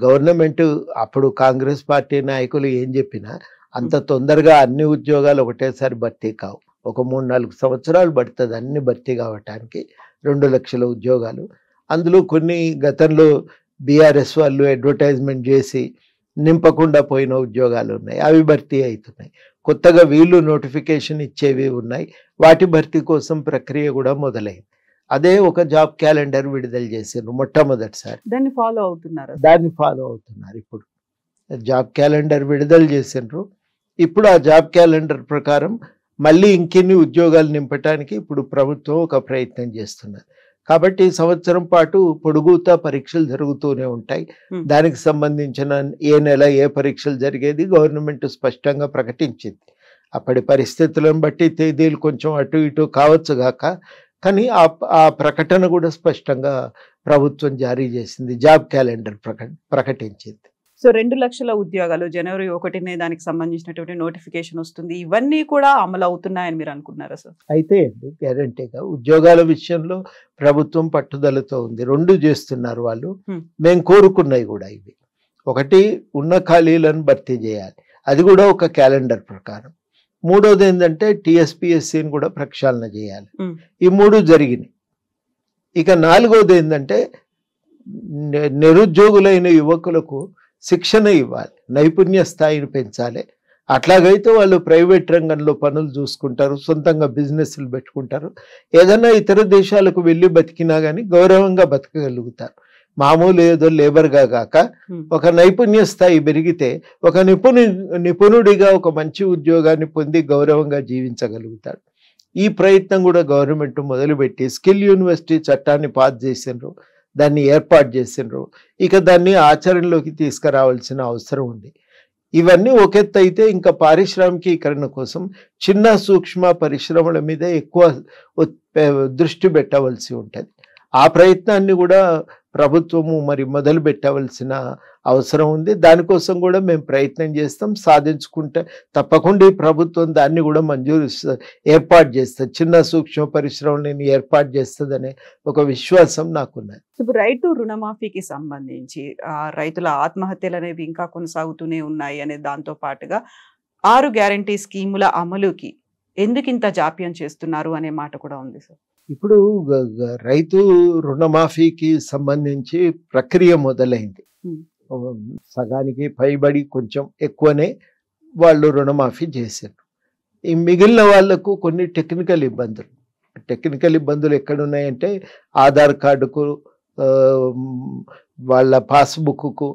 Government అప్పుడు Congress party నాయకులు ఏం చెప్పినా అంత తొందరగా అన్ని ఉద్యోగాలు ఒకటేసారి భర్తీ కావు. ఒక 3-4 సంవత్సరాలు పడుతుంది అన్ని భర్తీ కావటానికి. 2 లక్షల ఉద్యోగాలు. అందులో కొన్ని గతంలో బీఆర్ఎస్ వాళ్ళు అడ్వర్టైజ్మెంట్ చేసి నింపకుండా పోయిన ఉద్యోగాలు ఉన్నాయి. అవి భర్తీ అవుతున్నాయి. కొత్తగా వీళ్ళు నోటిఫికేషన్ ఇచ్చేవి ఉన్నాయి. వాటి భర్తీ కోసం ప్రక్రియ కూడా మొదలైంది. అదే ఒక జాబ్ క్యాలెండర్ విడుదల చేసిండ్రు మొట్టమొదటిసారి. దాన్ని ఫాలో అవుతున్నారు. ఇప్పుడు జాబ్ క్యాలెండర్ విడుదల చేసిండ్రు. ఇప్పుడు ఆ జాబ్ క్యాలెండర్ ప్రకారం మళ్ళీ ఇంకెన్ని ఉద్యోగాలు నింపటానికి ఇప్పుడు ప్రభుత్వం ఒక ప్రయత్నం చేస్తున్నారు. కాబట్టి సంవత్సరం పాటు పొడుగుతా పరీక్షలు జరుగుతూనే ఉంటాయి. దానికి సంబంధించిన ఏ నెల ఏ పరీక్షలు జరిగేది గవర్నమెంట్ స్పష్టంగా ప్రకటించింది. అప్పటి పరిస్థితులను బట్టి తేదీలు కొంచెం అటు ఇటు కావచ్చు గాక, కానీ ఆ ప్రకటన కూడా స్పష్టంగా ప్రభుత్వం జారీ చేసింది. జాబ్ క్యాలెండర్ ప్రకటించింది. సో 2 లక్షల ఉద్యోగాలు జనవరి 1నే దానికి సంబంధించినటువంటి నోటిఫికేషన్ వస్తుంది. ఇవన్నీ కూడా అమలు అవుతున్నాయని మీరు అనుకున్నారా సార్? అయితే అండి గ్యారంటీగా ఉద్యోగాల విషయంలో ప్రభుత్వం పట్టుదలతో ఉంది. 2 చేస్తున్నారు వాళ్ళు. మేము కోరుకున్నాయి కూడా ఇవి. ఒకటి, ఉన్న ఖాళీలను భర్తీ చేయాలి, అది కూడా ఒక క్యాలెండర్ ప్రకారం. మూడోది ఏంటంటే టీఎస్పీఎస్సీని కూడా ప్రక్షాళన చేయాలి. ఈ 3 జరిగినాయి. ఇక 4వది ఏంటంటే నిరుద్యోగులైన యువకులకు శిక్షణ ఇవ్వాలి, నైపుణ్య స్థాయిని పెంచాలి. అట్లాగైతే వాళ్ళు ప్రైవేట్ రంగంలో పనులు చూసుకుంటారు, సొంతంగా బిజినెస్లు పెట్టుకుంటారు. ఏదైనా ఇతర దేశాలకు వెళ్ళి బతికినా కానీ గౌరవంగా బతకగలుగుతారు. మామూలు ఏదో లేబర్గా కాక ఒక నైపుణ్య స్థాయి పెరిగితే ఒక నిపుణుడిగా ఒక మంచి ఉద్యోగాన్ని పొంది గౌరవంగా జీవించగలుగుతాడు. ఈ ప్రయత్నం కూడా గవర్నమెంట్ మొదలుపెట్టి స్కిల్ యూనివర్సిటీ చట్టాన్ని పాస్ చేసిండ్రు, దాన్ని ఏర్పాటు చేసిండ్రు. ఇక దాన్ని ఆచరణలోకి తీసుకురావాల్సిన అవసరం ఉంది. ఇవన్నీ ఒక ఎత్తు అయితే ఇంకా పారిశ్రామికీకరణ కోసం చిన్న సూక్ష్మ పరిశ్రమల మీద ఎక్కువ దృష్టి పెట్టవలసి ఉంటుంది. ఆ ప్రయత్నాన్ని కూడా ప్రభుత్వము మరి మొదలు పెట్టవలసిన అవసరం ఉంది. దానికోసం కూడా మేము ప్రయత్నం చేస్తాం. సాధించుకుంటే తప్పకుండా ఈ ప్రభుత్వం దాన్ని కూడా ఏర్పాటు చేస్తుంది, చిన్న సూక్ష్మ పరిశ్రమలను ఏర్పాటు చేస్తుందనే ఒక విశ్వాసం నాకున్నది. ఇప్పుడు రైతు రుణమాఫీకి సంబంధించి రైతుల ఆత్మహత్యలు అనేవి ఇంకా కొనసాగుతూనే ఉన్నాయి అనే దాంతో పాటుగా 6 గ్యారంటీ స్కీముల అమలుకి ఎందుకు ఇంత జాప్యం చేస్తున్నారు అనే మాట కూడా ఉంది సార్. ఇప్పుడు రైతు రుణమాఫీకి సంబంధించి ప్రక్రియ మొదలైంది. సగానికి పైబడి కొంచెం ఎక్కువనే వాళ్ళు రుణమాఫీ చేశారు. ఈ మిగిలిన వాళ్లకు కొన్ని టెక్నికల్ ఇబ్బందులు ఎక్కడున్నాయంటే ఆధార్ కార్డుకు, వాళ్ళ పాస్బుక్కు,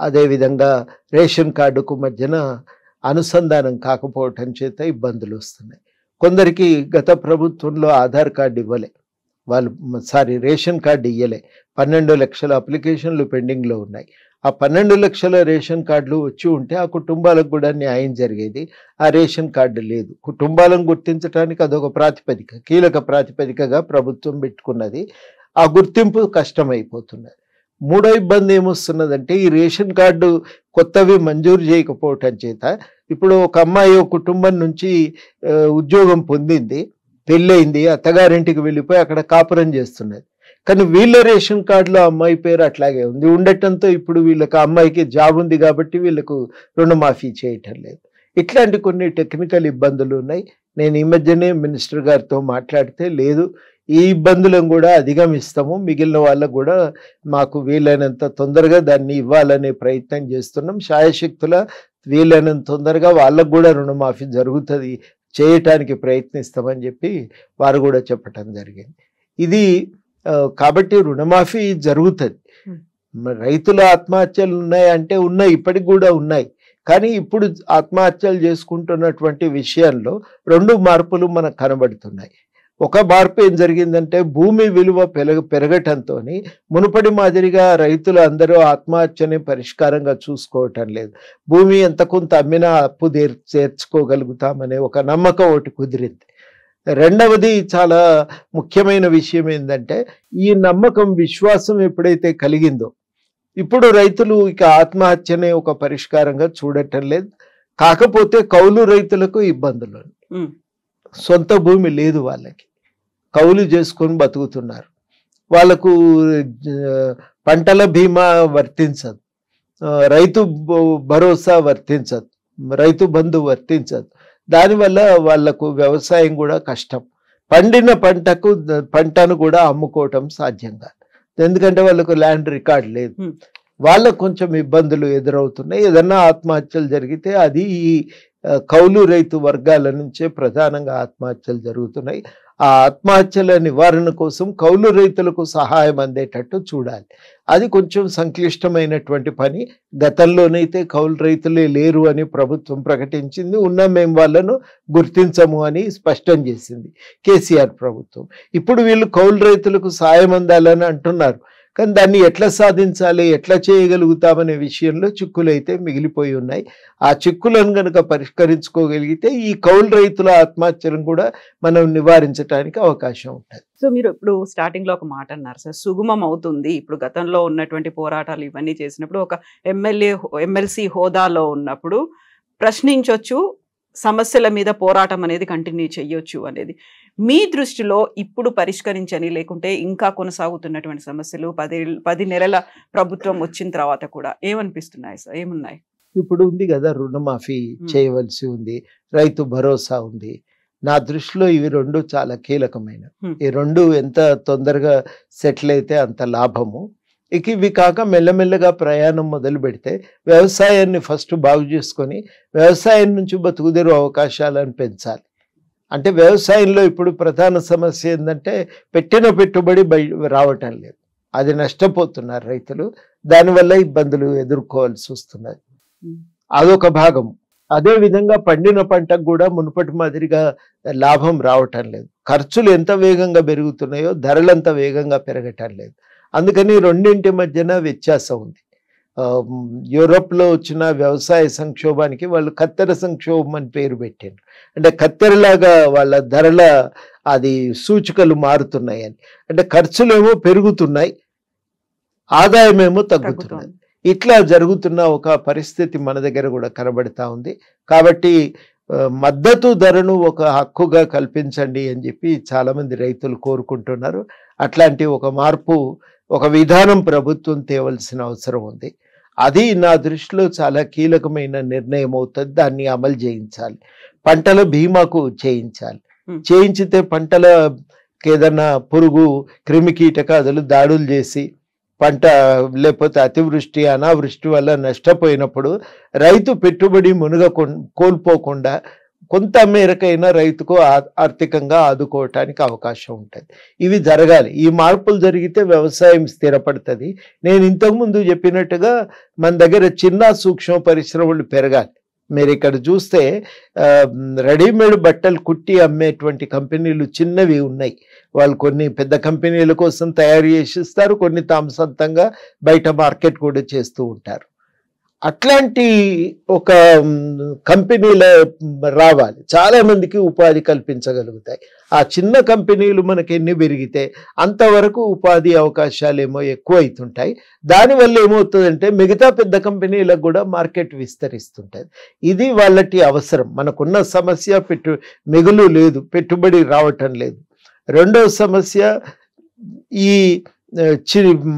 అదేవిధంగా రేషన్ కార్డుకు మధ్యన అనుసంధానం కాకపోవటం చేత ఇబ్బందులు వస్తున్నాయి. కొందరికి గత ప్రభుత్వంలో ఆధార్ కార్డు ఇవ్వలే, రేషన్ కార్డు ఇవ్వలే. 12 లక్షల అప్లికేషన్లు పెండింగ్లో ఉన్నాయి. ఆ 12 లక్షల రేషన్ కార్డులు వచ్చి ఉంటే ఆ కుటుంబాలకు కూడా న్యాయం జరిగేది. ఆ రేషన్ కార్డు లేదు. కుటుంబాలను గుర్తించడానికి అదొక ప్రాతిపదిక, కీలక ప్రాతిపదికగా ప్రభుత్వం పెట్టుకున్నది. ఆ గుర్తింపు కష్టమైపోతున్నది. మూడో ఇబ్బంది ఏమొస్తున్నదంటే ఈ రేషన్ కార్డు కొత్తవి మంజూరు చేయకపోవటం చేత ఇప్పుడు ఒక అమ్మాయి కుటుంబం నుంచి ఉద్యోగం పొందింది, పెళ్ళయింది, అత్తగారింటికి వెళ్ళిపోయి అక్కడ కాపురం చేస్తున్నది. కానీ వీళ్ళ రేషన్ కార్డులో అమ్మాయి పేరు అట్లాగే ఉంది ఉండటంతో ఇప్పుడు వీళ్ళకి అమ్మాయికి జాబ్ ఉంది కాబట్టి వీళ్ళకు రుణమాఫీ చేయటం లేదు. ఇట్లాంటి కొన్ని టెక్నికల్ ఇబ్బందులు ఉన్నాయి. నేను ఈ మధ్యనే మినిస్టర్ గారితో మాట్లాడితే లేదు, ఈ ఇబ్బందులను కూడా అధిగమిస్తాము, మిగిలిన వాళ్ళకు కూడా మాకు వీలైనంత తొందరగా దాన్ని ఇవ్వాలనే ప్రయత్నం చేస్తున్నాం, శాయశక్తుల వీలైనంత తొందరగా వాళ్ళకు కూడా రుణమాఫీ జరుగుతుంది, చేయటానికి ప్రయత్నిస్తామని చెప్పి వారు కూడా చెప్పటం జరిగింది. ఇది కాబట్టి రుణమాఫీ జరుగుతుంది. రైతుల ఆత్మహత్యలు ఉన్నాయంటే ఉన్నాయి, ఇప్పటికి కూడా ఉన్నాయి. కానీ ఇప్పుడు ఆత్మహత్యలు చేసుకుంటున్నటువంటి విషయంలో 2 మార్పులు మనకు కనబడుతున్నాయి. ఒక మార్పు ఏం జరిగిందంటే భూమి విలువ పెరగటంతో మునుపటి మాదిరిగా రైతులు అందరూ ఆత్మహత్యని పరిష్కారంగా చూసుకోవటం లేదు. భూమి ఎంత కొంత అమ్మినా అప్పు చేర్చుకోగలుగుతామనే ఒక నమ్మకం ఒకటి కుదిరింది. రెండవది చాలా ముఖ్యమైన విషయం ఏంటంటే ఈ నమ్మకం, విశ్వాసం ఎప్పుడైతే కలిగిందో ఇప్పుడు రైతులు ఇక ఆత్మహత్యనే ఒక పరిష్కారంగా చూడటం లేదు. కాకపోతే కౌలు రైతులకు ఇబ్బందులు, సొంత భూమి లేదు వాళ్ళకి, కౌలు చేసుకొని బతుకుతున్నారు. వాళ్ళకు పంటల బీమా వర్తించదు, రైతు భరోసా వర్తించదు, రైతు బంధు వర్తించదు. దానివల్ల వాళ్లకు వ్యవసాయం కూడా కష్టం. పండిన పంటను కూడా అమ్ముకోవటం సాధ్యం కాదు, ఎందుకంటే వాళ్ళకు ల్యాండ్ రికార్డ్ లేదు. వాళ్ళకు కొంచెం ఇబ్బందులు ఎదురవుతున్నాయి. ఏదన్నా ఆత్మహత్యలు జరిగితే అది ఈ కౌలు రైతు వర్గాల నుంచే ప్రధానంగా ఆత్మహత్యలు జరుగుతున్నాయి. ఆ ఆత్మహత్యల నివారణ కోసం కౌలు రైతులకు సహాయం అందేటట్టు చూడాలి. అది కొంచెం సంక్లిష్టమైనటువంటి పని. గతంలోనైతే కౌలు రైతులే లేరు అని ప్రభుత్వం ప్రకటించింది. మేము వాళ్ళను గుర్తించము అని స్పష్టం చేసింది కేసీఆర్ ప్రభుత్వం. ఇప్పుడు వీళ్ళు కౌలు రైతులకు సాయం అందాలని అంటున్నారు, కానీ దాన్ని ఎట్లా సాధించాలి, ఎట్లా చేయగలుగుతామనే విషయంలో చిక్కులైతే మిగిలిపోయి ఉన్నాయి. ఆ చిక్కులను కనుక పరిష్కరించుకోగలిగితే ఈ కౌలు రైతుల ఆత్మహత్యలను కూడా మనం నివారించడానికి అవకాశం ఉంటుంది. సో మీరు ఇప్పుడు స్టార్టింగ్ లో ఒక మాట అన్నారు సార్, సుగమం అవుతుంది. ఇప్పుడు గతంలో ఉన్నటువంటి పోరాటాలు ఇవన్నీ చేసినప్పుడు ఒక ఎమ్మెల్సీ హోదాలో ఉన్నప్పుడు ప్రశ్నించొచ్చు, సమస్యల మీద పోరాటం అనేది కంటిన్యూ చేయొచ్చు అనేది. మీ దృష్టిలో ఇప్పుడు పరిష్కరించని, లేకుంటే ఇంకా కొనసాగుతున్నటువంటి సమస్యలు 10 నెలల ప్రభుత్వం వచ్చిన తర్వాత కూడా ఏమనిపిస్తున్నాయి సార్? ఏమున్నాయి? ఇప్పుడు ఉంది కదా, రుణమాఫీ చేయవలసి ఉంది, రైతు భరోసా ఉంది. నా దృష్టిలో ఇవి రెండు చాలా కీలకమైన. ఈ రెండు ఎంత తొందరగా సెటిల్ అయితే అంత లాభము. ఇవి కాక మెల్లమెల్లగా ప్రయాణం మొదలు పెడితే వ్యవసాయాన్ని ఫస్ట్ బాగు చేసుకొని వ్యవసాయం నుంచి బతుకుదెరు అవకాశాలను పెంచాలి. అంటే వ్యవసాయంలో ఇప్పుడు ప్రధాన సమస్య ఏంటంటే పెట్టిన పెట్టుబడి రావటం లేదు, అది నష్టపోతున్నారు రైతులు, దానివల్ల ఇబ్బందులు ఎదుర్కోవాల్సి వస్తున్నది. అదొక భాగం. అదే విధంగా పండిన పంటకు కూడా మునుపటి మాదిరిగా లాభం రావటం లేదు. ఖర్చులు ఎంత వేగంగా పెరుగుతున్నాయో ధరలు అంత వేగంగా పెరగటం లేదు. అందుకని రెండింటి మధ్యన వ్యత్యాసం ఉంది. యూరోప్లో వచ్చిన వ్యవసాయ సంక్షోభానికి వాళ్ళు కత్తెర సంక్షోభం అని పేరు పెట్టారు. అంటే కత్తెరలాగా వాళ్ళ ధరల అది సూచికలు మారుతున్నాయని. అంటే ఖర్చులేమో పెరుగుతున్నాయి, ఆదాయమేమో తగ్గుతున్నాయి. ఇట్లా జరుగుతున్న ఒక పరిస్థితి మన దగ్గర కూడా కనబడతా ఉంది. కాబట్టి మద్దతు ధరను ఒక హక్కుగా కల్పించండి అని చెప్పి చాలామంది రైతులు కోరుకుంటున్నారు. అట్లాంటి ఒక మార్పు, ఒక విధానం ప్రభుత్వం తేవలసిన అవసరం ఉంది. అది నా దృష్టిలో చాలా కీలకమైన నిర్ణయం అవుతుంది. దాన్ని అమలు చేయించాలి. పంటల బీమాకు చేయించాలి. చేయించితే పంటలకి ఏదన్నా పురుగు క్రిమి కీటకాదులు దాడులు చేసి పంట లేకపోతే అతివృష్టి అనావృష్టి వల్ల నష్టపోయినప్పుడు రైతు పెట్టుబడి కోల్పోకుండా కొంత మేరకైనా రైతుకు ఆర్థికంగా ఆదుకోవటానికి అవకాశం ఉంటుంది. ఇవి జరగాలి. ఈ మార్పులు జరిగితే వ్యవసాయం స్థిరపడుతుంది. నేను ఇంతకుముందు చెప్పినట్టుగా మన దగ్గర చిన్న సూక్ష్మ పరిశ్రమలు పెరగాలి. మీరు ఇక్కడ చూస్తే రెడీమేడ్ బట్టలు కుట్టి అమ్మేటువంటి కంపెనీలు చిన్నవి ఉన్నాయి. వాళ్ళు కొన్ని పెద్ద కంపెనీల కోసం తయారు చేసి ఇస్తారు, కొన్ని తాము సొంతంగా బయట మార్కెట్ కూడా చేస్తూ ఉంటారు. అట్లాంటి ఒక కంపెనీల రావాలి, చాలా మందికి ఉపాధి కల్పించగలుగుతాయి. ఆ చిన్న కంపెనీలు మనకి ఎన్ని పెరిగితే అంతవరకు ఉపాధి అవకాశాలు ఏమో ఎక్కువ అవుతుంటాయి. దానివల్ల ఏమవుతుందంటే మిగతా పెద్ద కంపెనీలకు కూడా మార్కెట్ విస్తరిస్తుంటుంది. ఇది వాళ్ళకి అవసరం. మనకున్న సమస్య మిగులు లేదు, పెట్టుబడి రావటం లేదు. రెండవ సమస్య ఈ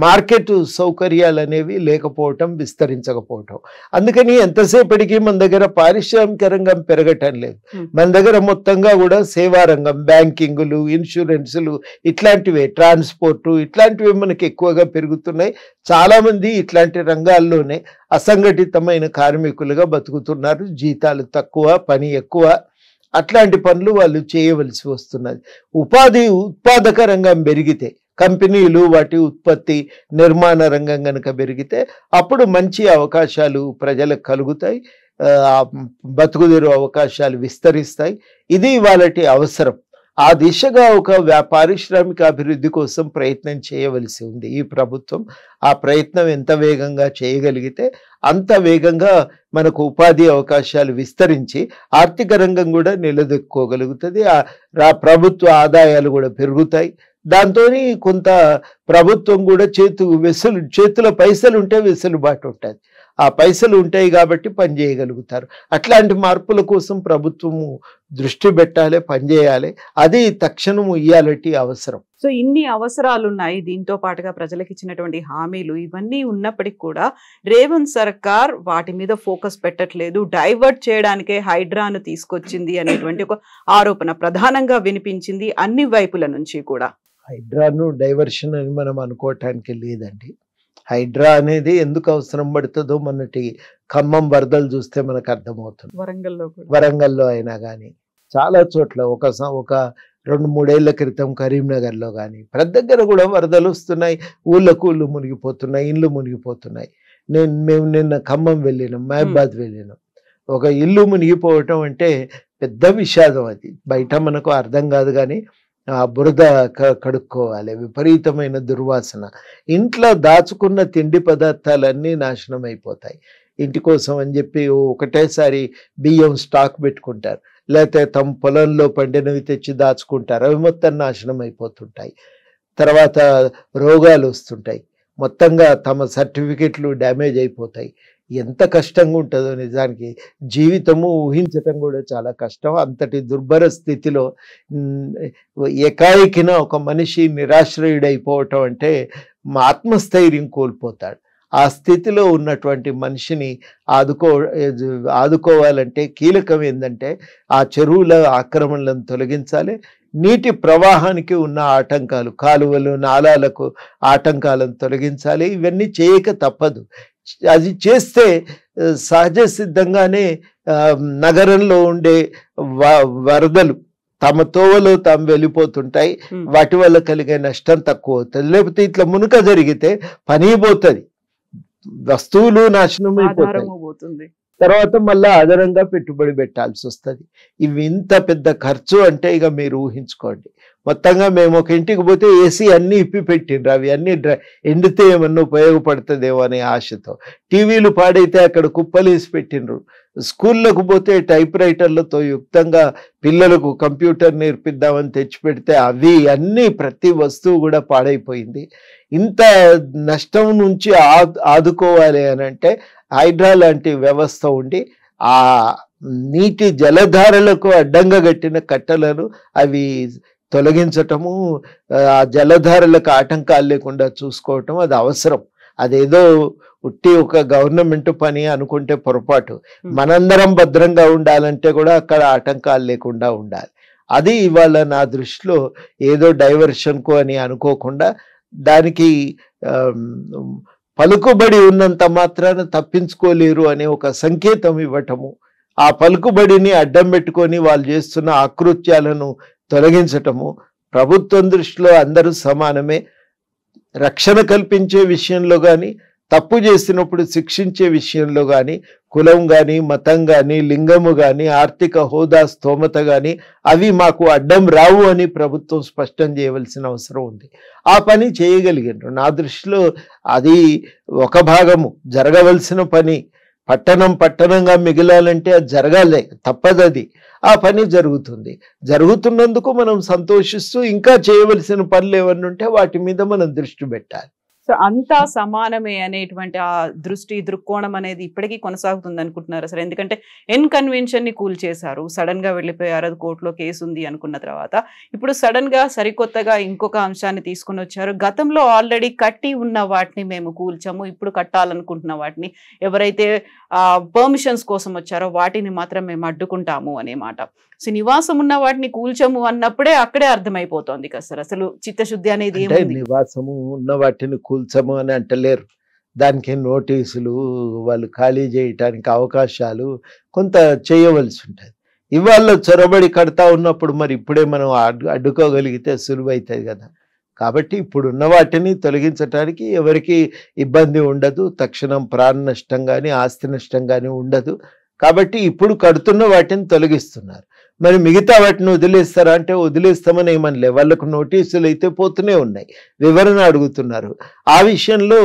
మార్కెట్ సౌకర్యాలు అనేవి లేకపోవటం, విస్తరించకపోవటం. అందుకని ఎంతసేపటికి మన దగ్గర పారిశ్రామిక రంగం పెరగటం లేదు. మన దగ్గర మొత్తంగా కూడా సేవా రంగం, బ్యాంకింగులు, ఇన్సూరెన్సులు, ఇట్లాంటివే, ట్రాన్స్పోర్టు, ఇట్లాంటివి మనకి ఎక్కువగా పెరుగుతున్నాయి. చాలామంది ఇట్లాంటి రంగాల్లోనే అసంఘటితమైన కార్మికులుగా బతుకుతున్నారు. జీతాలు తక్కువ, పని ఎక్కువ. అట్లాంటి పనులు వాళ్ళు చేయవలసి వస్తున్నది. ఉత్పాదక రంగం పెరిగితే, కంపెనీలు వాటి ఉత్పత్తి నిర్మాణ రంగం కనుక పెరిగితే అప్పుడు మంచి అవకాశాలు ప్రజలకు కలుగుతాయి, బతుకుదెరు అవకాశాలు విస్తరిస్తాయి. ఇది వాళ్ళకి అవసరం. ఆ దిశగా ఒక పారిశ్రామిక అభివృద్ధి కోసం ప్రయత్నం చేయవలసి ఉంది ఈ ప్రభుత్వం. ఆ ప్రయత్నం ఎంత వేగంగా చేయగలిగితే అంత వేగంగా మనకు ఉపాధి అవకాశాలు విస్తరించి ఆర్థిక రంగం కూడా నిలదొక్కుకోగలుగుతుంది. ప్రభుత్వ ఆదాయాలు కూడా పెరుగుతాయి. దాంతో కొంత ప్రభుత్వం కూడా చేతిలో పైసలు ఉంటే వెసులుబాటు ఉంటుంది. ఆ పైసలు ఉంటాయి కాబట్టి పనిచేయగలుగుతారు. అట్లాంటి మార్పుల కోసం ప్రభుత్వము దృష్టి పెట్టాలి, పనిచేయాలి. అది తక్షణము ఇయ్యాలటి అవసరం. సో ఇన్ని అవసరాలు ఉన్నాయి, దీంతో పాటుగా ప్రజలకు ఇచ్చినటువంటి హామీలు ఇవన్నీ ఉన్నప్పటికీ కూడా రేవంత్ సర్కార్ వాటి మీద ఫోకస్ పెట్టట్లేదు, డైవర్ట్ చేయడానికే హైడ్రాను తీసుకొచ్చింది అనేటువంటి ఒక ఆరోపణ ప్రధానంగా వినిపించింది అన్ని వైపుల నుంచి కూడా. హైడ్రాను డైవర్షన్ అని మనం అనుకోవటానికి లేదండి. హైడ్రా అనేది ఎందుకు అవసరం పడుతుందో మొన్నటి ఖమ్మం వరదలు చూస్తే మనకు అర్థమవుతుంది. వరంగల్లో అయినా కానీ చాలా చోట్ల ఒక 2-3 ఏళ్ల క్రితం కరీంనగర్లో కానీ ప్రతి దగ్గర కూడా వరదలు వస్తున్నాయి, ఊళ్ళు మునిగిపోతున్నాయి, ఇండ్లు మునిగిపోతున్నాయి. మేము నిన్న ఖమ్మం వెళ్ళినాం, మహబాద్ వెళ్ళినాం. ఒక ఇల్లు మునిగిపోవటం అంటే పెద్ద విషాదం. అది బయట మనకు అర్థం కాదు, కానీ ఆ బురద కడుక్కోవాలి, విపరీతమైన దుర్వాసన. ఇంట్లో దాచుకున్న తిండి పదార్థాలన్నీ నాశనం అయిపోతాయి. ఇంటి కోసం అని చెప్పి ఒకటేసారి బియ్యం స్టాక్ పెట్టుకుంటారు, లేకపోతే తమ పొలంలో పండినవి తెచ్చి దాచుకుంటారు, అవి మొత్తం నాశనం అయిపోతుంటాయి. తర్వాత రోగాలు వస్తుంటాయి, మొత్తంగా తమ సర్టిఫికెట్లు డ్యామేజ్ అయిపోతాయి. ఎంత కష్టంగా ఉంటుందో నిజానికి జీవితము ఊహించటం కూడా చాలా కష్టం. అంతటి దుర్భర స్థితిలో ఏకాయికిన ఒక మనిషి నిరాశ్రయుడైపోవటం అంటే ఆత్మస్థైర్యం కోల్పోతాడు. ఆ స్థితిలో ఉన్నటువంటి మనిషిని ఆదుకోవాలంటే కీలకం ఏంటంటే ఆ చెరువుల ఆక్రమణలను తొలగించాలి, నీటి ప్రవాహానికి ఉన్న ఆటంకాలు, కాలువలు నాలాలకు ఆటంకాలను తొలగించాలి. ఇవన్నీ చేయక తప్పదు. అది చేస్తే సహజ సిద్ధంగానే నగరంలో ఉండే వరదలు తమ తోవలో తాము వెళ్ళిపోతుంటాయి. వాటి వల్ల కలిగే నష్టం తక్కువ అవుతుంది. లేకపోతే ఇట్లా మునుక జరిగితే పని పోతుంది, వస్తువులు నాశనం అయిపోతాయి, తర్వాత మళ్ళీ అదనంగా పెట్టుబడి పెట్టాల్సి వస్తుంది. ఇవి ఇంత పెద్ద ఖర్చు అంటే ఇక మీరు ఊహించుకోండి. మొత్తంగా మేము ఒక ఇంటికి పోతే ఏసీ అన్నీ ఇప్పి పెట్టిండ్రు, అవి అన్నీ ఎండితే ఏమన్నా ఉపయోగపడుతుందేమో అనే ఆశతో. టీవీలు పాడైతే అక్కడ కుప్పలేసి పెట్టిండ్రు. స్కూళ్ళకు పోతే టైప్ రైటర్లతో యుక్తంగా పిల్లలకు కంప్యూటర్ నేర్పిద్దామని తెచ్చిపెడితే అవి అన్నీ ప్రతి వస్తువు కూడా పాడైపోయింది. ఇంత నష్టం నుంచి ఆదుకోవాలి అని అంటే హైడ్రా లాంటి వ్యవస్థ ఉండి ఆ నీటి జలధారలకు అడ్డంగా కట్టిన కట్టలను అవి తొలగించటము, ఆ జలధారలకు ఆటంకాలు లేకుండా చూసుకోవటం అది అవసరం. అదేదో ఉట్టి ఒక గవర్నమెంట్ పని అనుకుంటే పొరపాటు. మనందరం భద్రంగా ఉండాలంటే కూడా అక్కడ ఆటంకాలు లేకుండా ఉండాలి. అది ఇవాళ నా దృష్టిలో ఏదో డైవర్షన్కు అని అనుకోకుండా దానికి పలుకుబడి ఉన్నంత మాత్రాన తప్పించుకోలేరు అనే ఒక సంకేతం ఇవ్వటము, ఆ పలుకుబడిని అడ్డం పెట్టుకొని వాళ్ళు చేస్తున్న ఆకృత్యాలను తొలగించటము. ప్రభుత్వం దృష్టిలో అందరూ సమానమే. రక్షణ కల్పించే విషయంలో కానీ, తప్పు చేసినప్పుడు శిక్షించే విషయంలో కానీ, కులం కానీ, మతం కానీ, లింగము కానీ, ఆర్థిక హోదా స్తోమత కానీ అవి మాకు అడ్డం రావు అని ప్రభుత్వం స్పష్టం చేయవలసిన అవసరం ఉంది. ఆ పని చేయగలిగారు. నా దృష్టిలో అది ఒక భాగము జరగవలసిన పని. పట్టణంగా మిగిలాలంటే అది జరగాలి, తప్పదు. అది ఆ పని జరుగుతుంది. జరుగుతున్నందుకు మనం సంతోషిస్తూ ఇంకా చేయవలసిన పనులు ఏమన్నా ఉంటే వాటి మీద మనం దృష్టి పెట్టాలి. సో అంతా సమానమే అనేటువంటి ఆ దృక్కోణం అనేది ఇప్పటికీ కొనసాగుతుంది అనుకుంటున్నారు సార్? ఎందుకంటే కన్వెన్షన్ ని కూల్చేశారు, సడన్ గా వెళ్ళిపోయారు, అది కోర్టులో కేసు ఉంది అనుకున్న తర్వాత ఇప్పుడు సడన్ గా సరికొత్తగా ఇంకొక అంశాన్ని తీసుకుని వచ్చారు. గతంలో ఆల్రెడీ కట్టి ఉన్న వాటిని మేము కూల్చాము, ఇప్పుడు కట్టాలనుకుంటున్న వాటిని ఎవరైతే పర్మిషన్స్ కోసం వచ్చారో వాటిని మాత్రం మేము అడ్డుకుంటాము అనే మాట. సో నివాసం ఉన్న వాటిని కూల్చము అన్నప్పుడే అక్కడే అర్థమైపోతోంది కదా సార్ అసలు చిత్తశుద్ధి అనేది. నివాసము ఉన్న వాటిని కూల్చము అని అంటలేరు. దానికి నోటీసులు, వాళ్ళు ఖాళీ చేయటానికి అవకాశాలు కొంత చేయవలసి ఉంటుంది. ఇవాళ చొరబడి కడతా ఉన్నప్పుడు మరి ఇప్పుడే మనం అడ్డుకోగలిగితే సులువైతుంది కదా. కాబట్టి ఇప్పుడున్న వాటిని తొలగించడానికి ఎవరికి ఇబ్బంది ఉండదు. తక్షణం ప్రాణ నష్టం కానీ ఆస్తి నష్టం కానీ ఉండదు. కాబట్టి ఇప్పుడు కడుతున్న వాటిని తొలగిస్తున్నారు. మరి మిగతా వాటిని వదిలేస్తారా అంటే వదిలేస్తామని ఏమనలే. వాళ్ళకు నోటీసులు అయితే పోతూనే ఉన్నాయి, వివరణ అడుగుతున్నారు. ఆ విషయంలో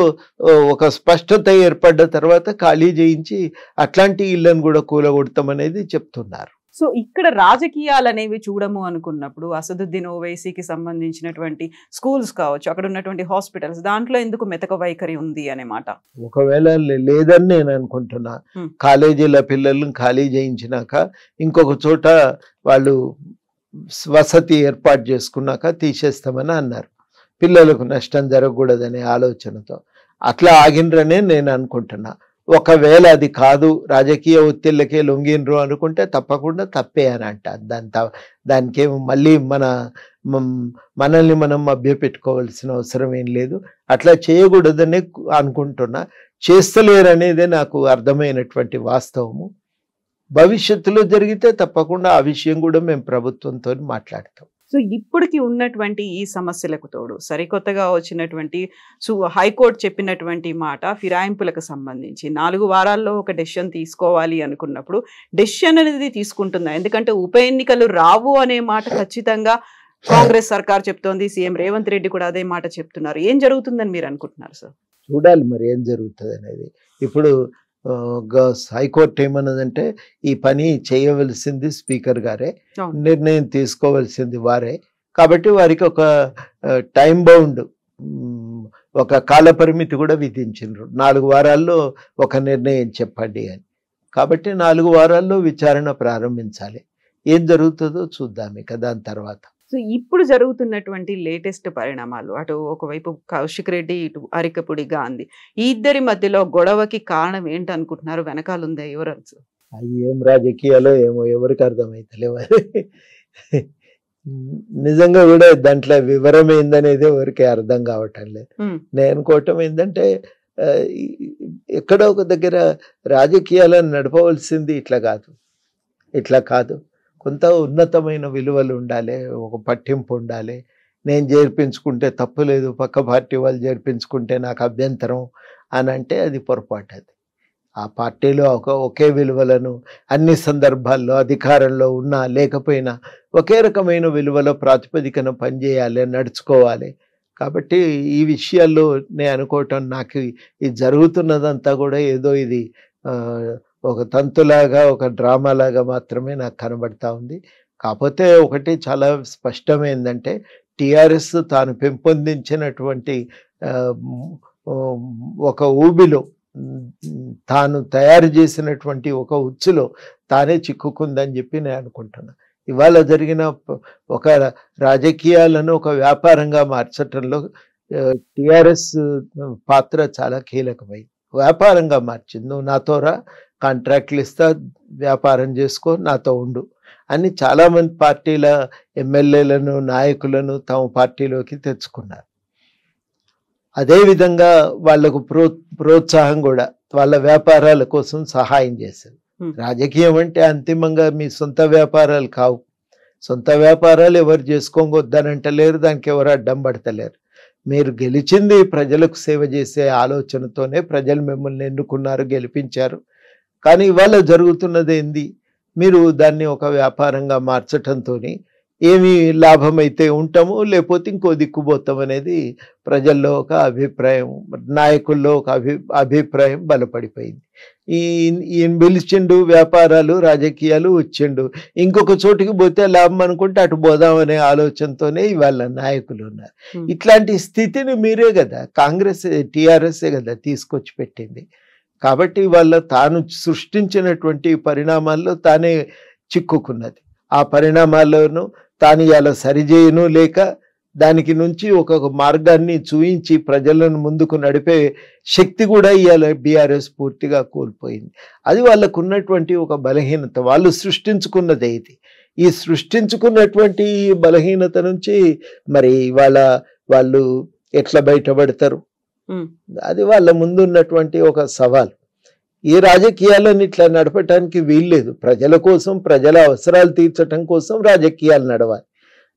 ఒక స్పష్టత ఏర్పడ్డ తర్వాత ఖాళీ చేయించి అట్లాంటి ఇళ్లను కూడా కూలగొడతామనేది చెప్తున్నారు. సో ఇక్కడ రాజకీయాలు అనేవి చూడము అనుకున్నప్పుడు అసదుద్దీన్ ఓవైసీకి సంబంధించినటువంటి స్కూల్స్ కావచ్చు, అక్కడ ఉన్నటువంటి హాస్పిటల్స్, దాంట్లో ఎందుకు మెతక వైఖరి ఉంది అనే మాట. ఒకవేళ లేదని నేను అనుకుంటున్నా. కాలేజీల పిల్లలను ఖాళీ చేయించినాక ఇంకొక చోట వాళ్ళు వసతి ఏర్పాటు చేసుకున్నాక తీసేస్తామని అన్నారు. పిల్లలకు నష్టం జరగకూడదనే ఆలోచనతో అట్లా ఆగినరనే నేను అనుకుంటున్నా. ఒకవేళ అది కాదు, రాజకీయ ఒత్తిళ్ళకే లొంగినరు అనుకుంటే తప్పకుండా తప్పే అని అంట. దానికేమో మళ్ళీ మనల్ని మనం మభ్యపెట్టుకోవాల్సిన అవసరం ఏం లేదు. అట్లా చేయకూడదనే అనుకుంటున్నా. చేస్తలేరు అనేదే నాకు అర్థమైనటువంటి వాస్తవము. భవిష్యత్తులో జరిగితే తప్పకుండా ఆ విషయం కూడా మేము ప్రభుత్వంతో మాట్లాడతాం. సో ఇప్పటికి ఉన్నటువంటి ఈ సమస్యలకు తోడు సరికొత్తగా వచ్చినటువంటి హైకోర్టు చెప్పినటువంటి మాట ఫిరాయింపులకు సంబంధించి 4 వారాల్లో ఒక డెసిషన్ తీసుకోవాలి అనుకున్నప్పుడు డెసిషన్ అనేది తీసుకుంటుందా? ఎందుకంటే ఉప ఎన్నికలు రావు అనే మాట ఖచ్చితంగా కాంగ్రెస్ సర్కార్ చెప్తోంది, సీఎం రేవంత్ రెడ్డి కూడా అదే మాట చెప్తున్నారు. ఏం జరుగుతుందని మీరు అనుకుంటున్నారు సార్? చూడాలి మరి ఏం జరుగుతుంది అనేది. ఇప్పుడు హైకోర్టు ఏమన్నదంటే ఈ పని చేయవలసింది స్పీకర్ గారే, నిర్ణయం తీసుకోవలసింది వారే, కాబట్టి వారికి ఒక టైం బౌండ్, ఒక కాల పరిమితి కూడా విధించారు. 4 వారాల్లో ఒక నిర్ణయం చెప్పండి అని. కాబట్టి 4 వారాల్లో విచారణ ప్రారంభించాలి. ఏం జరుగుతుందో చూద్దాం ఇక దాని తర్వాత. సో ఇప్పుడు జరుగుతున్నటువంటి లేటెస్ట్ పరిణామాలు, అటు ఒకవైపు కౌశిక్ రెడ్డి, ఇటు అరికపుడి గాంధీ, ఈ ఇద్దరి మధ్యలో గొడవకి కారణం ఏంటనుకుంటున్నారు? వెనకాల ఉందా ఎవరు? ఏం రాజకీయాలో ఏమో ఎవరికి అర్థమైతలేవు. నిజంగా కూడా దాంట్లో వివరం ఏందనేది ఎవరికి అర్థం కావటం లేదు. నేను అనుకోవటం ఏంటంటే ఎక్కడో ఒక దగ్గర రాజకీయాలను నడపవలసింది ఇట్లా కాదు. కొంత ఉన్నతమైన విలువలు ఉండాలి, ఒక పట్టింపు ఉండాలి. నేను చేర్పించుకుంటే తప్పు లేదు, పక్క పార్టీ వాళ్ళు చేర్పించుకుంటే నాకు అభ్యంతరం అని అంటే అది పొరపాటు. అది ఆ పార్టీలో ఒకే విలువలను అన్ని సందర్భాల్లో అధికారంలో ఉన్నా లేకపోయినా ఒకే రకమైన విలువల ప్రాతిపదికన పనిచేయాలి, నడుచుకోవాలి. కాబట్టి ఈ విషయాల్లో నేను అనుకోవటం నాకు ఇది జరుగుతున్నదంతా కూడా ఏదో ఇది ఒక తంతులాగా, ఒక డ్రామాలాగా మాత్రమే నాకు కనబడతా ఉంది. కాకపోతే ఒకటి చాలా స్పష్టమైందంటే టిఆర్ఎస్ తాను పెంపొందించినటువంటి ఒక ఊబిలో, తాను తయారు చేసినటువంటి ఒక ఉచ్చులో తానే చిక్కుకుందని చెప్పి నేను అనుకుంటున్నా. ఇవాళ జరిగిన ఒక రాజకీయాలను ఒక వ్యాపారంగా మార్చటంలో టిఆర్ఎస్ పాత్ర చాలా కీలకమైంది. వ్యాపారంగా మార్చింది. నువ్వు నాతో రా, కాంట్రాక్ట్లు ఇస్తా, వ్యాపారం చేసుకో, నాతో ఉండు అని చాలామంది పార్టీల ఎమ్మెల్యేలను, నాయకులను తమ పార్టీలోకి తెచ్చుకున్నారు. అదేవిధంగా వాళ్లకు ప్రోత్సాహం కూడా వాళ్ళ వ్యాపారాల కోసం సహాయం చేశారు. రాజకీయం అంటే అంతిమంగా మీ సొంత వ్యాపారాలు కావు. సొంత వ్యాపారాలు ఎవరు చేసుకోవద్దనంటలేరు, దానికి ఎవరు అడ్డం పడతలేరు. మీరు గెలిచింది ప్రజలకు సేవ చేసే ఆలోచనతోనే. ప్రజలు మిమ్మల్ని ఎన్నుకున్నారు, గెలిపించారు. కానీ ఇవాళ జరుగుతున్నది ఏంది? మీరు దాన్ని ఒక వ్యాపారంగా మార్చటంతో ఏమి లాభమైతే ఉంటాము, లేకపోతే ఇంకో దిక్కుపోతాం అనేది ప్రజల్లో ఒక అభిప్రాయం, నాయకుల్లో ఒక అభిప్రాయం బలపడిపోయింది. ఈయన పిలిచిండు, వ్యాపారాలు రాజకీయాలు వచ్చిండు, ఇంకొక చోటికి పోతే లాభం అనుకుంటే అటు పోదామనే ఆలోచనతోనే ఇవాళ నాయకులు ఉన్నారు. ఇట్లాంటి స్థితిని మీరే కదా, కాంగ్రెస్ టిఆర్ఎస్ఏ కదా తీసుకొచ్చి పెట్టింది. కాబట్టి వాళ్ళ తాను సృష్టించినటువంటి పరిణామాల్లో తానే చిక్కుకున్నది. ఆ పరిణామాలను తాను ఇలా సరిచేయను లేక దానికి నుంచి ఒక మార్గాన్ని చూయించి ప్రజలను ముందుకు నడిపే శక్తి కూడా ఇవాళ బీఆర్ఎస్ పూర్తిగా కోల్పోయింది. అది వాళ్ళకు ఉన్నటువంటి ఒక బలహీనత, వాళ్ళు సృష్టించుకున్నదే ఇది. ఈ సృష్టించుకున్నటువంటి బలహీనత నుంచి మరి వాళ్ళు ఎట్లా బయటపడతారు? అది వాళ్ళ ముందున్నటువంటి ఒక సవాల్. ఈ రాజకీయాలను ఇట్లా నడపటానికి వీల్లేదు. ప్రజల కోసం, ప్రజల అవసరాలు తీర్చడం కోసం రాజకీయాలు నడవాలి.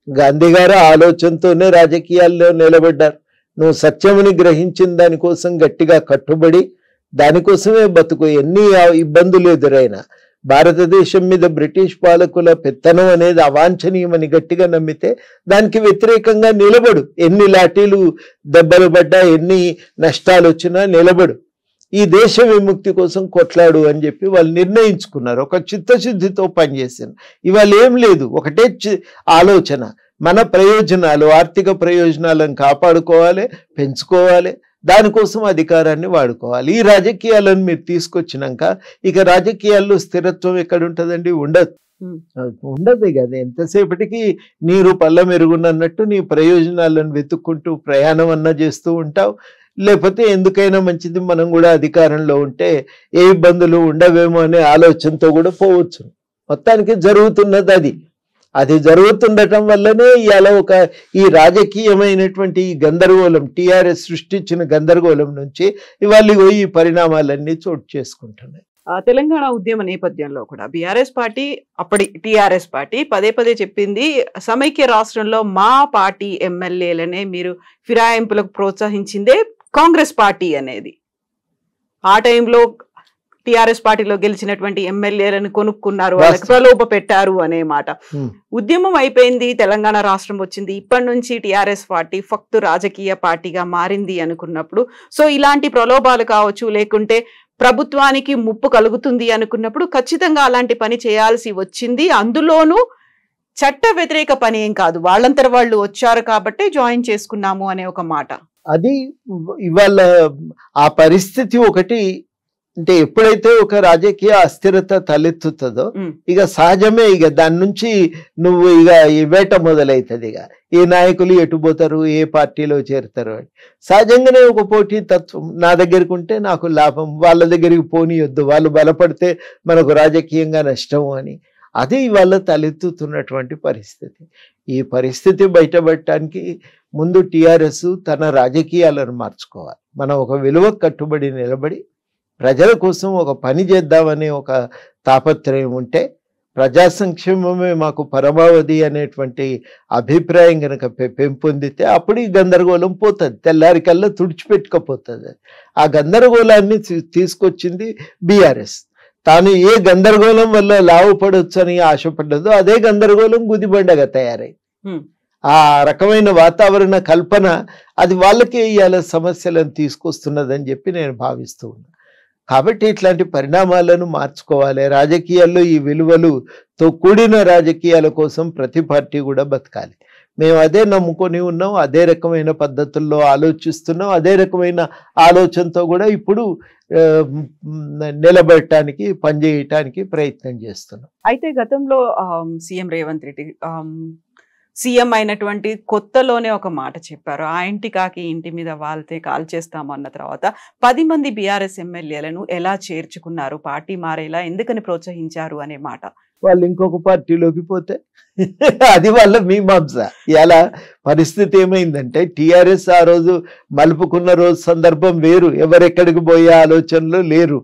గాంధీ గారు ఆలోచనతోనే రాజకీయాల్లో నిలబడ్డారు. నువ్వు సత్యముని గ్రహించిన దానికోసం గట్టిగా కట్టుబడి దానికోసమే బతుకు. ఎన్ని ఇబ్బందులు ఎదురైనా భారతదేశం మీద బ్రిటిష్ పాలకుల పెత్తనం అనేది అవాంఛనీయమని గట్టిగా నమ్మితే దానికి వ్యతిరేకంగా నిలబడు. ఎన్ని లాఠీలు దెబ్బలు పడ్డా, ఎన్ని నష్టాలు వచ్చినా నిలబడు. ఈ దేశ విముక్తి కోసం కొట్లాడు అని చెప్పి వాళ్ళు నిర్ణయించుకున్నారు. ఒక చిత్తశుద్ధితో పనిచేసారు. ఇవాళ ఏం లేదు, ఒకటే ఆలోచన, మన ప్రయోజనాలు, ఆర్థిక ప్రయోజనాలను కాపాడుకోవాలి, పెంచుకోవాలి, దానికోసం అధికారాన్ని వాడుకోవాలి. ఈ రాజకీయాలను మీరు తీసుకొచ్చినాక ఇక రాజకీయాల్లో స్థిరత్వం ఎక్కడ ఉంటుందండి? ఉండదు. ఉండదు కదా. ఎంతసేపటికి నీరు పళ్ళ మెరుగునన్నట్టు నీ ప్రయోజనాలను వెతుక్కుంటూ ప్రయాణం అన్నా చేస్తూ ఉంటావు. లేకపోతే ఎందుకైనా మంచిది మనం కూడా అధికారంలో ఉంటే ఏ ఇబ్బందులు ఉండవేమో అనే ఆలోచనతో కూడా పోవచ్చు. మొత్తానికి జరుగుతున్నది అది జరుగుతుండటం వల్లనే ఇవాళ ఈ రాజకీయమైనటువంటి ఈ గందరగోళం, టీఆర్ఎస్ సృష్టించిన గందరగోళం నుంచి ఇవాళ ఈ పరిణామాలన్నీ చోటు చేసుకుంటున్నాయి. తెలంగాణ ఉద్యమ నేపథ్యంలో కూడా బీఆర్ఎస్ పార్టీ, అప్పటి టీఆర్ఎస్ పార్టీ పదే పదే చెప్పింది, సమైక్య రాష్ట్రంలో మా పార్టీ ఎమ్మెల్యేలనే మీరు ఫిరాయింపులకు ప్రోత్సహించిందే కాంగ్రెస్ పార్టీ అనేది. ఆ టైంలో టీఆర్ఎస్ పార్టీలో గెలిచినటువంటి ఎమ్మెల్యేలను కొనుక్కున్నారు, వాళ్ళకి ప్రలోభ పెట్టారు అనే మాట. ఉద్యమం అయిపోయింది, తెలంగాణ రాష్ట్రం వచ్చింది, ఇప్పటి నుంచి టీఆర్ఎస్ పార్టీ ఫక్తు రాజకీయ పార్టీగా మారింది అనుకున్నప్పుడు, సో ఇలాంటి ప్రలోభాలు కావచ్చు, లేకుంటే ప్రభుత్వానికి ముప్పు కలుగుతుంది అనుకున్నప్పుడు ఖచ్చితంగా అలాంటి పని చేయాల్సి వచ్చింది. అందులోనూ చట్ట వ్యతిరేక పని ఏం కాదు, వాళ్ళంతర వాళ్ళు వచ్చారు కాబట్టి జాయిన్ చేసుకున్నాము అనే ఒక మాట. అది ఇవాళ ఆ పరిస్థితి ఒకటి. అంటే ఎప్పుడైతే ఒక రాజకీయ అస్థిరత తలెత్తుతుందో ఇక సహజమే, ఇక దాని నుంచి నువ్వు ఇక ఈ వేట మొదలవుతుంది. ఇక ఏ నాయకులు ఎటు పోతారు, ఏ పార్టీలో చేరుతారు అని సహజంగానే ఒక పోటీ తత్వం. నా దగ్గరికి ఉంటే నాకు లాభం, వాళ్ళ దగ్గరికి పోనీయొద్దు, వాళ్ళు బలపడితే మనకు రాజకీయంగా నష్టము అని. అది ఇవాళ తలెత్తుతున్నటువంటి పరిస్థితి. ఈ పరిస్థితి బయటపడటానికి ముందు టీఆర్ఎస్ తన రాజకీయాలను మార్చుకోవాలి. మనం ఒక విలువ కట్టుబడి నిలబడి ప్రజల కోసం ఒక పని చేద్దామనే ఒక తాపత్రయం ఉంటే, ప్రజా సంక్షేమమే మాకు పరమావధి అనేటువంటి అభిప్రాయం కనుక పెంపొందితే అప్పుడు ఈ గందరగోళం పోతుంది, తెల్లారికల్లా తుడిచిపెట్టుకపోతుంది. ఆ గందరగోళాన్ని తీసుకొచ్చింది బీఆర్ఎస్. తాను ఏ గందరగోళం వల్ల లాభపడవచ్చు అని ఆశపడ్డదో అదే గందరగోళం గుదిబండగా తయారైంది. ఆ రకమైన వాతావరణ కల్పన అది వాళ్ళకే ఇవాళ సమస్యలను తీసుకొస్తున్నదని చెప్పి నేను భావిస్తూ ఉన్నాను. కాబట్టి ఇట్లాంటి పరిణామాలను మార్చుకోవాలి. రాజకీయాల్లో ఈ విలువలుతో కూడిన రాజకీయాల కోసం ప్రతి పార్టీ కూడా బతకాలి. మేము అదే నమ్ముకొని ఉన్నాం, అదే రకమైన పద్ధతుల్లో ఆలోచిస్తున్నాం, అదే రకమైన ఆలోచనతో కూడా ఇప్పుడు నిలబడటానికి పనిచేయటానికి ప్రయత్నం చేస్తున్నాం. అయితే గతంలో సీఎం రేవంత్ రెడ్డి సీఎం అయినటువంటి కొత్తలోనే ఒక మాట చెప్పారు, ఆ ఇంటి కాకి ఇంటి మీద వాళ్తే కాల్ చేస్తాము అన్న తర్వాత 10 మంది బీఆర్ఎస్ ఎమ్మెల్యేలను ఎలా చేర్చుకున్నారు, పార్టీ మారేలా ఎందుకని ప్రోత్సహించారు అనే మాట. వాళ్ళు ఇంకొక పార్టీలోకి పోతే అది వాళ్ళ మీమాంస. ఇలా పరిస్థితి ఏమైందంటే టీఆర్ఎస్ ఆ రోజు మలుపుకున్న రోజు సందర్భం వేరు, ఎవరెక్కడికి పోయే ఆలోచనలు లేరు.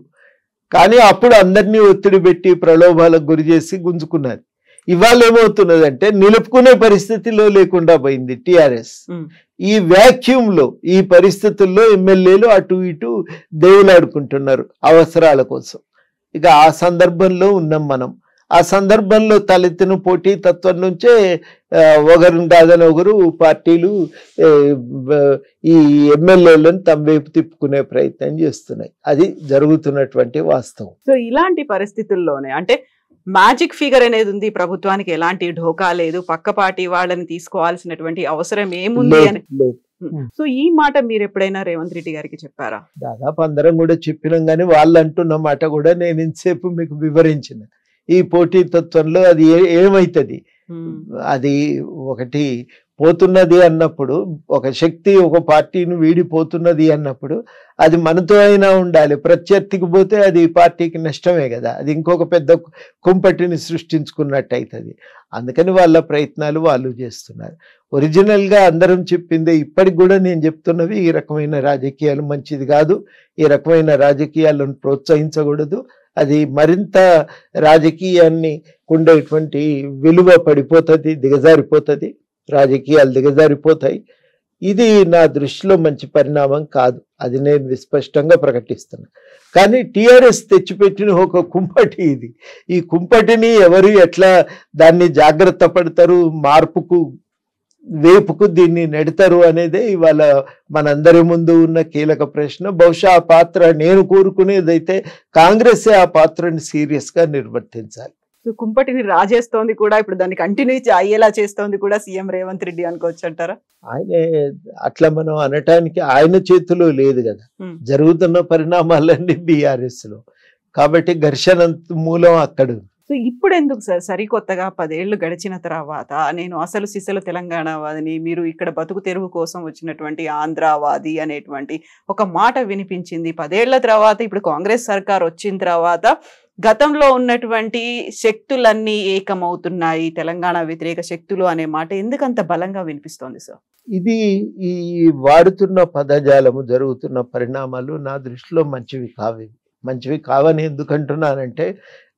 కానీ అప్పుడు అందరినీ ఒత్తిడి పెట్టి ప్రలోభాలకు గురి చేసి గుంజుకున్నారు. ఇవాళ ఏమవుతున్నదంటే నిలుపుకునే పరిస్థితిలో లేకుండా పోయింది టీఆర్ఎస్. ఈ వ్యాక్యూమ్ లో, ఈ పరిస్థితుల్లో ఎమ్మెల్యేలు అటు ఇటు దేవులాడుకుంటున్నారు అవసరాల కోసం. ఇక ఆ సందర్భంలో ఉన్నాం మనం. ఆ సందర్భంలో తలెత్తిన పోటీ తత్వం నుంచే ఒకరిని కాదని ఒకరు పార్టీలు ఈ ఎమ్మెల్యేలను తమ వైపు తిప్పుకునే ప్రయత్నం చేస్తున్నాయి. అది జరుగుతున్నటువంటి వాస్తవం. సో ఇలాంటి పరిస్థితుల్లోనే అంటే మ్యాజిక్ ఫిగర్ అనేది ఉంది, ప్రభుత్వానికి ఎలాంటి ఢోకా లేదు, పక్క పార్టీ వాళ్ళని తీసుకోవాల్సినటువంటి అవసరం ఏముంది అని. సో ఈ మాట మీరు ఎప్పుడైనా రేవంత్ రెడ్డి గారికి చెప్పారా? దాదాపు అందరం కూడా చెప్పినాం, కానీ వాళ్ళు అంటున్న మాట కూడా నేను ఇంతసేపు మీకు వివరించిన. ఈ పోటీ తత్వంలో అది ఏమైతుంది, అది ఒకటి పోతున్నది అన్నప్పుడు, ఒక శక్తి ఒక పార్టీని వీడిపోతున్నది అన్నప్పుడు అది మనతో అయినా ఉండాలి. ప్రత్యర్థికి పోతే అది పార్టీకి నష్టమే కదా, అది ఇంకొక పెద్ద కుంపటిని సృష్టించుకున్నట్టు అవుతుంది. అందుకని వాళ్ళ ప్రయత్నాలు వాళ్ళు చేస్తున్నారు. ఒరిజినల్గా అందరం చెప్పిందే ఇప్పటికి కూడా నేను చెప్తున్నవి, ఈ రకమైన రాజకీయాలు మంచిది కాదు, ఈ రకమైన రాజకీయాలను ప్రోత్సహించకూడదు. అది మరింత రాజకీయాన్ని ఉండేటువంటి విలువ పడిపోతుంది, దిగజారిపోతుంది, రాజకీయాలు దిగజారిపోతాయి. ఇది నా దృష్టిలో మంచి పరిణామం కాదు, అది నేను విస్పష్టంగా ప్రకటిస్తున్నా. కానీ టీఆర్ఎస్ తెచ్చిపెట్టిన ఒక కుంపటి ఇది. ఈ కుంపటిని ఎవరు ఎట్లా దాన్ని జాగ్రత్త పడతారు, మార్పుకు వేపుకు దీన్ని నెడతారు అనేదే ఇవాళ మనందరి ముందు ఉన్న కీలక ప్రశ్న. బహుశా ఆ పాత్ర నేను కోరుకునేదైతే కాంగ్రెస్ ఆ పాత్రని సీరియస్ గా నిర్వర్తించాలి. కుంపటిని రాజేస్తోంది కూడా, ఇప్పుడు దాన్ని కంటిన్యూ అయ్యేలా చేస్తోంది కూడా సీఎం రేవంత్ రెడ్డి అనుకోవచ్చు అంటారా? ఆయనే అట్లా మనం అనటానికి ఆయన చేతిలో లేదు కదా, జరుగుతున్న పరిణామాలన్నీ బీఆర్ఎస్ లో, కాబట్టి ఘర్షణ మూలం అక్కడ. సో సో ఇప్పుడు ఎందుకు సార్ సరికొత్తగా 10 ఏళ్ళు గడిచిన తర్వాత నేను అసలు సిసలు తెలంగాణవాదిని, మీరు ఇక్కడ బతుకు తెరువు కోసం వచ్చినటువంటి ఆంధ్రావాది అనేటువంటి ఒక మాట వినిపించింది. 10 ఏళ్ల తర్వాత ఇప్పుడు కాంగ్రెస్ సర్కార్ వచ్చిన తర్వాత గతంలో ఉన్నటువంటి శక్తులన్నీ ఏకమవుతున్నాయి, తెలంగాణ వ్యతిరేక శక్తులు అనే మాట ఎందుకంత బలంగా వినిపిస్తోంది సార్? ఇది ఈ వాడుతున్న పదజాలము, జరుగుతున్న పరిణామాలు నా దృష్టిలో మంచివి కావని ఎందుకంటున్నానంటే,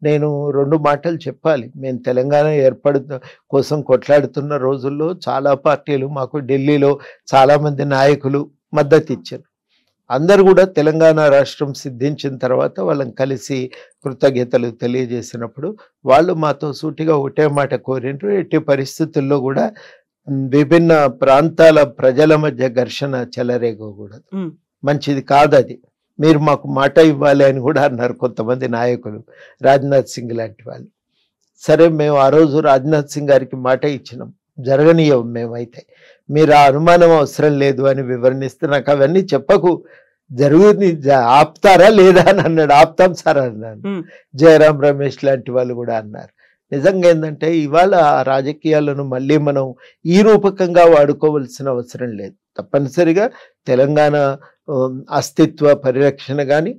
నేను 2 మాటలు చెప్పాలి. మేము తెలంగాణ కోసం కొట్లాడుతున్న రోజుల్లో చాలా పార్టీలు మాకు ఢిల్లీలో చాలామంది నాయకులు మద్దతు ఇచ్చారు. అందరు కూడా తెలంగాణ రాష్ట్రం సిద్ధించిన తర్వాత వాళ్ళని కలిసి కృతజ్ఞతలు తెలియజేసినప్పుడు వాళ్ళు మాతో సూటిగా ఒకటే మాట కోరిండ్రు, ఎట్టి పరిస్థితుల్లో కూడా విభిన్న ప్రాంతాల ప్రజల మధ్య ఘర్షణ చెలరేగకూడదు, మంచిది కాదు అది, మీరు మాకు మాట ఇవ్వాలి అని కూడా అన్నారు కొంతమంది నాయకులు, రాజ్నాథ్ సింగ్ లాంటి వాళ్ళు. సరే, మేము ఆ రోజు రాజ్నాథ్ సింగ్ గారికి మాట ఇచ్చినాం, జరగనీయం మేమైతే, మీరు ఆ అనుమానం అవసరం లేదు అని వివరణిస్తే, నాకు అవన్నీ చెప్పకు, జరుగుని ఆపుతారా లేదా అని అన్నాడు. ఆపుతాం సార్ అన్నాను. జయరాం రమేష్ లాంటి వాళ్ళు కూడా అన్నారు. నిజంగా ఏంటంటే ఇవాళ ఆ రాజకీయాలను మళ్ళీ మనం ఈ రూపకంగా వాడుకోవాల్సిన అవసరం లేదు. తప్పనిసరిగా తెలంగాణ అస్తిత్వ పరిరక్షణ కానీ,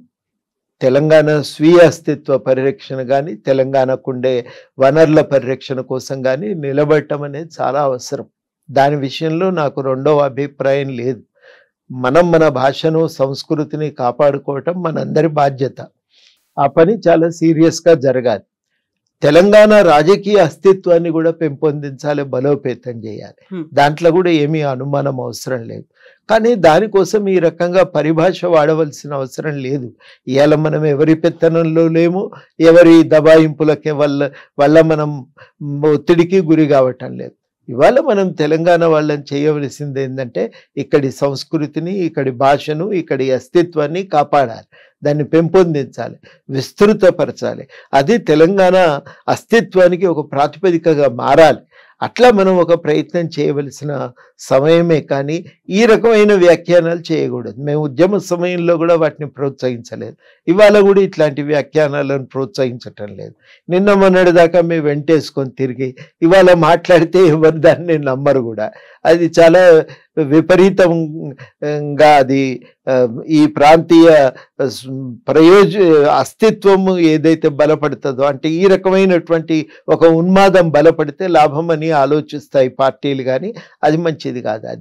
తెలంగాణ స్వీయ అస్తిత్వ పరిరక్షణ కానీ, తెలంగాణకుండే వనరుల పరిరక్షణ కోసం కానీ నిలబడటం అనేది చాలా అవసరం. దాని విషయంలో నాకు రెండవ అభిప్రాయం లేదు. మనం మన భాషను, సంస్కృతిని కాపాడుకోవటం మనందరి బాధ్యత. ఆ పని చాలా సీరియస్గా జరగాలి. తెలంగాణ రాజకీయ అస్తిత్వాన్ని కూడా పెంపొందించాలి, బలోపేతం చేయాలి. దాంట్లో కూడా ఏమీ అనుమానం అవసరం లేదు. కానీ దానికోసం ఈ రకంగా పరిభాష వాడవలసిన అవసరం లేదు. ఇవాళ మనం ఎవరి పెత్తనంలో లేము, ఎవరి దబాయింపులకి వల్ల మనం ఒత్తిడికి గురి కావటం లేదు. ఇవాళ మనం తెలంగాణ వాళ్ళని చేయవలసింది ఏంటంటే ఇక్కడి సంస్కృతిని, ఇక్కడి భాషను, ఇక్కడి అస్తిత్వాన్ని కాపాడాలి, దాన్ని పెంపొందించాలి, విస్తృతపరచాలి. అది తెలంగాణ అస్తిత్వానికి ఒక ప్రాతిపదికగా మారాలి. అట్లా మనం ఒక ప్రయత్నం చేయవలసిన సమయమే కానీ ఈ రకమైన వ్యాఖ్యానాలు చేయకూడదు. మేము ఉద్యమ సమయంలో కూడా వాటిని ప్రోత్సహించలేదు, ఇవాళ కూడా ఇట్లాంటి వ్యాఖ్యానాలను ప్రోత్సహించటం లేదు. నిన్న మొన్నటి దాకా మేము వెంటేసుకొని తిరిగి ఇవాళ మాట్లాడితే ఎవరు దాన్ని నమ్మరు కూడా. అది చాలా విపరీతంగా అది ఈ ప్రాంతీయ అస్తిత్వము ఏదైతే బలపడుతుందో, అంటే ఈ రకమైనటువంటి ఒక ఉన్మాదం బలపడితే లాభం అని ఆలోచిస్తాయి పార్టీలు, కానీ అది మంచిది కాదు. అది